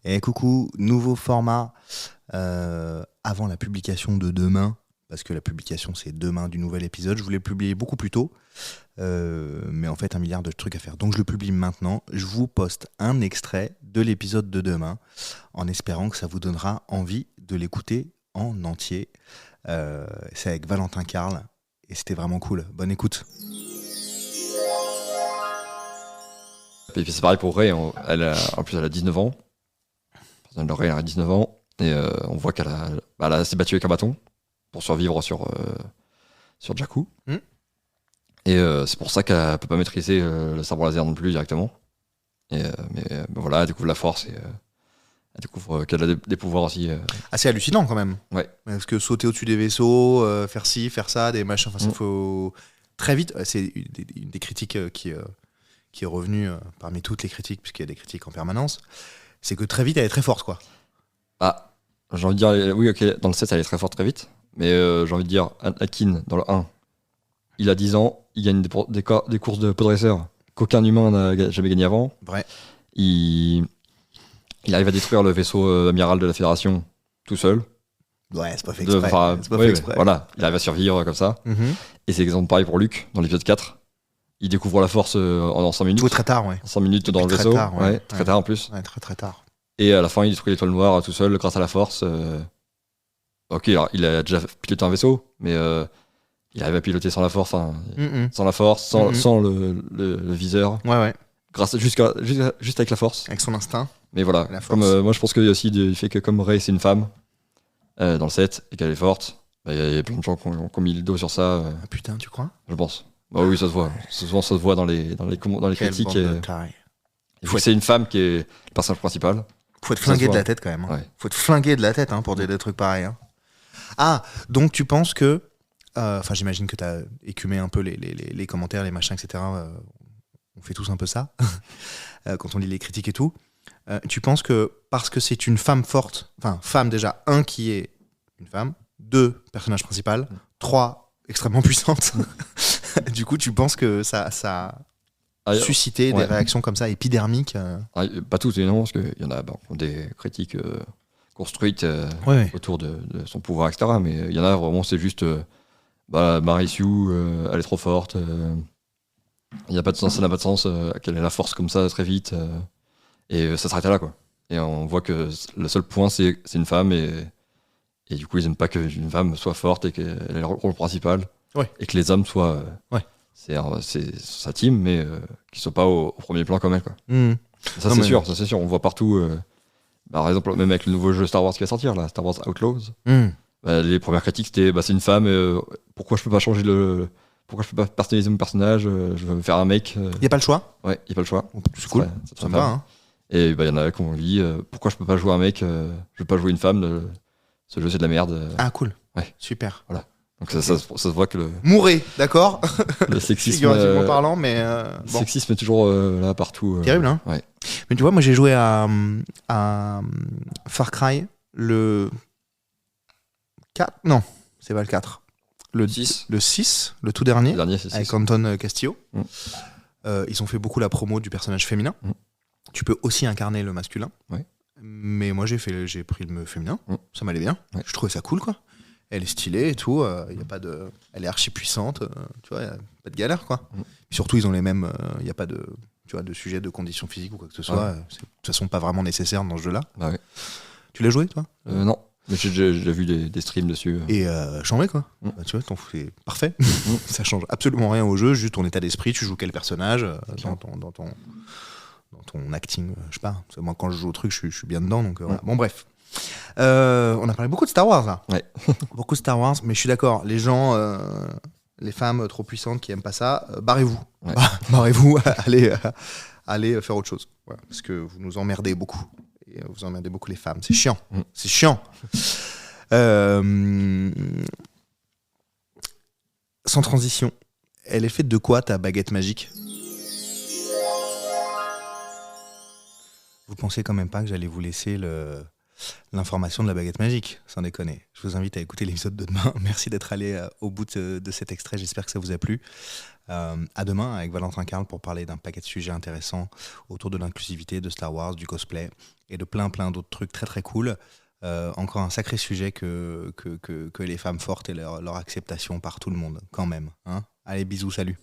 Et coucou, nouveau format avant la publication de demain, parce que la publication c'est demain du nouvel épisode. Je voulais le publier beaucoup plus tôt, mais en fait un milliard de trucs à faire. Donc je le publie maintenant. Je vous poste un extrait de l'épisode de demain, en espérant que ça vous donnera envie de l'écouter en entier. C'est avec Valentin Carl, et c'était vraiment cool. Bonne écoute. Et puis c'est pareil pour Ray, en plus elle a 19 ans. Ray a 19 ans, et on voit qu'elle s'est battue avec un bâton pour survivre sur Jakku. Et c'est pour ça qu'elle peut pas maîtriser le sabre laser non plus directement. Mais voilà, elle découvre la force, et elle découvre qu'elle a des pouvoirs aussi. Assez hallucinant quand même. Ouais. Parce que sauter au-dessus des vaisseaux, faire ci, faire ça, des machins, enfin, ça faut très vite. C'est une des critiques qui est revenue parmi toutes les critiques, puisqu'il y a des critiques en permanence. C'est que très vite, elle est très forte, quoi. Ah, j'ai envie de dire, oui, ok, dans le 7, elle est très forte très vite. Mais j'ai envie de dire, Anakin, dans le 1, il a 10 ans, il gagne des courses de podresseur qu'aucun humain n'a jamais gagné avant. Vrai. Il arrive à détruire le vaisseau amiral de la Fédération tout seul. Ouais, c'est pas fait exprès. Voilà, il arrive à survivre comme ça. Et c'est exemple pareil pour Luke, dans l'épisode 4. Il découvre la force en 5 minutes. Tout très tard, ouais. En 5 minutes dans le vaisseau. Très tard en plus. Ouais, très tard. Et à la fin, il détruit l'étoile noire tout seul grâce à la force. Ok, alors, il a déjà piloté un vaisseau, mais il arrive à piloter sans la force, sans la force, sans le viseur. Ouais. Juste avec la force. Avec son instinct. Mais voilà, comme, moi je pense qu'il y a aussi du fait que comme Rey c'est une femme dans le set et qu'elle est forte, il y a plein de gens qui ont mis le dos sur ça. Ah putain, tu crois ? Je pense. Bah oui, ça se voit. Souvent ça se voit dans les critiques. Il faut que c'est une femme qui est le personnage principal. Faut être flingué de la tête quand même. Ouais. Faut être flingué de la tête pour dire des trucs pareils. Ah, donc tu penses que... Enfin, j'imagine que t'as écumé un peu les commentaires, les machins, etc. On fait tous un peu ça, quand on lit les critiques et tout. Tu penses que parce que c'est une femme forte, enfin, femme déjà, 1 qui est une femme, 2 personnage principal, 3 extrêmement puissante, du coup, tu penses que ça a suscité des réactions comme ça, épidermiques Pas toutes, évidemment, parce qu'il y en a des critiques construites autour de son pouvoir, etc. Mais il y en a vraiment, c'est juste Mary Sue, elle est trop forte. Il n'y a pas de sens, ça n'a pas de sens qu'elle ait la force comme ça très vite. Et ça s'arrête là, quoi. Et on voit que le seul point, c'est une femme, et du coup, ils n'aiment pas qu'une femme soit forte et qu'elle ait le rôle principal. Ouais. Et que les hommes soient. C'est sa team, mais qu'ils ne soient pas au premier plan comme elle, quoi. Ça, c'est sûr. On voit partout. Par exemple, même avec le nouveau jeu Star Wars qui va sortir, là, Star Wars Outlaws, les premières critiques, c'était c'est une femme, pourquoi je peux pas changer pourquoi je peux pas personnaliser mon personnage, je veux me faire un mec. Il n'y a pas le choix ? Ouais, il n'y a pas le choix. C'est cool, ça me va. Et il y en a qui ont dit pourquoi je peux pas jouer un mec, je veux pas jouer une femme, ce jeu c'est de la merde. Ah cool, ouais. Super. Voilà. Donc ça se voit que Mourez, d'accord. Le sexisme. Figurativement parlant, mais. Le sexisme est toujours là partout. Terrible, hein. Ouais. Mais tu vois, moi j'ai joué à Far Cry, le 4. Non, c'est pas le 4. Le 6. Le 6, le tout dernier. Le dernier, c'est 6. Avec Anton Castillo. Ils ont fait beaucoup la promo du personnage féminin. Tu peux aussi incarner le masculin. Ouais. Mais moi j'ai pris le féminin. Ça m'allait bien. Ouais. Je trouvais ça cool, quoi. Elle est stylée et tout. Y a pas de... Elle est archi puissante. Tu vois, y a pas de galère, quoi. Et surtout, ils ont les mêmes. Y a pas de, tu vois, de sujet de conditions physiques ou quoi que ce soit. C'est de toute façon pas vraiment nécessaire dans ce jeu-là. Bah ouais. Tu l'as joué, toi Non. Mais j'ai déjà vu des streams dessus. Et chambé, quoi. Bah, tu vois, c'est parfait. Ça change absolument rien au jeu, juste ton état d'esprit, tu joues quel personnage dans ton acting, je sais pas. Moi, quand je joue au truc, je suis bien dedans, donc voilà. Bon, bref. On a parlé beaucoup de Star Wars, là. Ouais. Beaucoup de Star Wars, mais je suis d'accord, les gens, les femmes trop puissantes qui aiment pas ça, barrez-vous. Ouais. Barrez-vous, allez faire autre chose. Voilà, parce que vous nous emmerdez beaucoup. Et vous emmerdez beaucoup les femmes. C'est chiant. C'est chiant. Sans transition, elle est faite de quoi, ta baguette magique ? Vous pensez quand même pas que j'allais vous laisser l'information de la baguette magique, sans déconner. Je vous invite à écouter l'épisode de demain. Merci d'être allé au bout de cet extrait, j'espère que ça vous a plu. À demain avec Valentin Carl pour parler d'un paquet de sujets intéressants autour de l'inclusivité, de Star Wars, du cosplay et de plein d'autres trucs très très cool. Encore un sacré sujet que les femmes fortes et leur acceptation par tout le monde, quand même. Hein. Allez, bisous, salut.